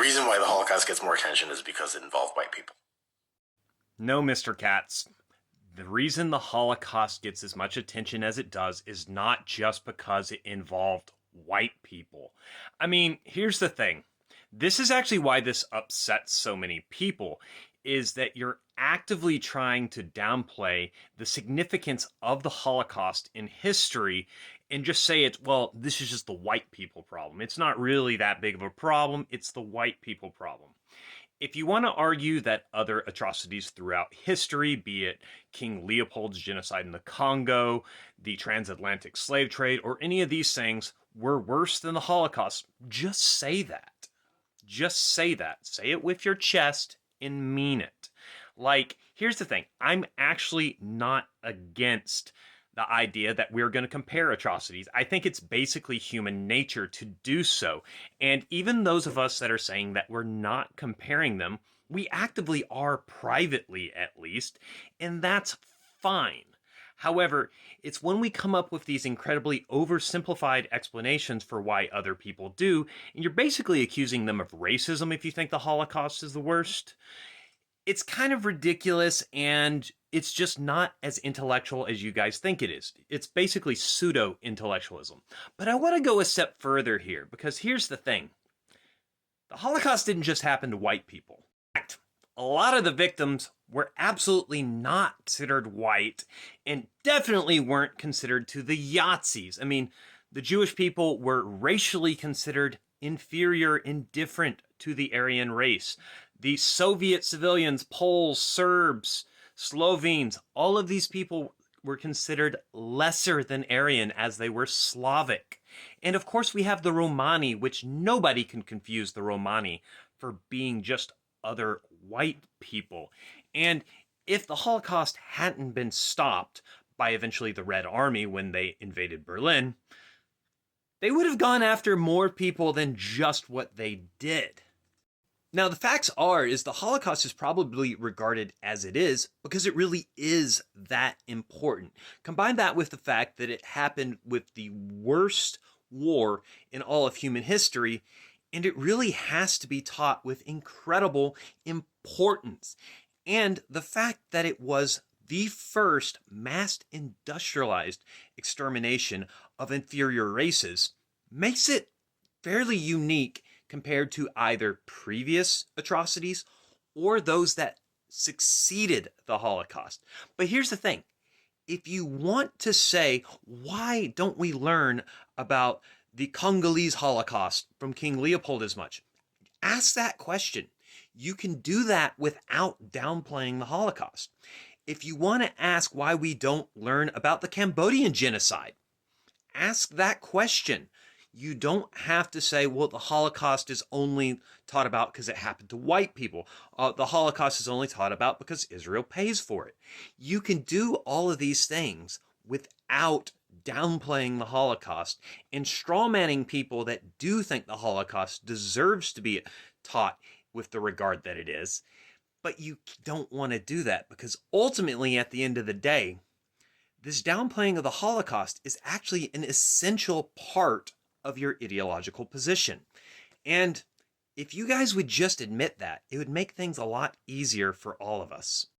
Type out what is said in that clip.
reason why the Holocaust gets more attention is because it involved white people. No, Mr. Katz. The reason the Holocaust gets as much attention as it does is not just because it involved white people. I mean, here's the thing. This is actually why this upsets so many people, is that you're actively trying to downplay the significance of the Holocaust in history and just say it's, well, this is just the white people problem. It's not really that big of a problem. It's the white people problem. If you want to argue that other atrocities throughout history, be it King Leopold's genocide in the Congo, the transatlantic slave trade, or any of these things were worse than the Holocaust, just say that. Just say that. Say it with your chest and mean it. Like, here's the thing. I'm actually not against the idea that we're going to compare atrocities. I think it's basically human nature to do so. And even those of us that are saying that we're not comparing them, we actively are privately at least, and that's fine. However, it's when we come up with these incredibly oversimplified explanations for why other people do, and you're basically accusing them of racism if you think the Holocaust is the worst. It's kind of ridiculous, and it's just not as intellectual as you guys think it is. It's basically pseudo-intellectualism. But I want to go a step further here, because here's the thing. The Holocaust didn't just happen to white people. In fact, a lot of the victims were absolutely not considered white, and definitely weren't considered to the Yazis. I mean, the Jewish people were racially considered inferior and different to the Aryan race. The Soviet civilians, Poles, Serbs, Slovenes, all of these people were considered lesser than Aryan as they were Slavic. And of course we have the Romani, which nobody can confuse the Romani for being just other white people. And if the Holocaust hadn't been stopped by eventually the Red Army when they invaded Berlin, they would have gone after more people than just what they did. Now, the facts is the Holocaust is probably regarded as it is because it really is that important. Combine that with the fact that it happened with the worst war in all of human history, and it really has to be taught with incredible importance. And the fact that it was the first mass industrialized extermination of inferior races makes it fairly unique compared to either previous atrocities or those that succeeded the Holocaust. But here's the thing. If you want to say, why don't we learn about the Congolese Holocaust from King Leopold as much? Ask that question. You can do that without downplaying the Holocaust. If you want to ask why we don't learn about the Cambodian genocide, ask that question. You don't have to say, well, the Holocaust is only taught about because it happened to white people. The Holocaust is only taught about because Israel pays for it. You can do all of these things without downplaying the Holocaust and strawmanning people that do think the Holocaust deserves to be taught with the regard that it is. But you don't want to do that because ultimately, at the end of the day, this downplaying of the Holocaust is actually an essential part of your ideological position. And if you guys would just admit that, it would make things a lot easier for all of us.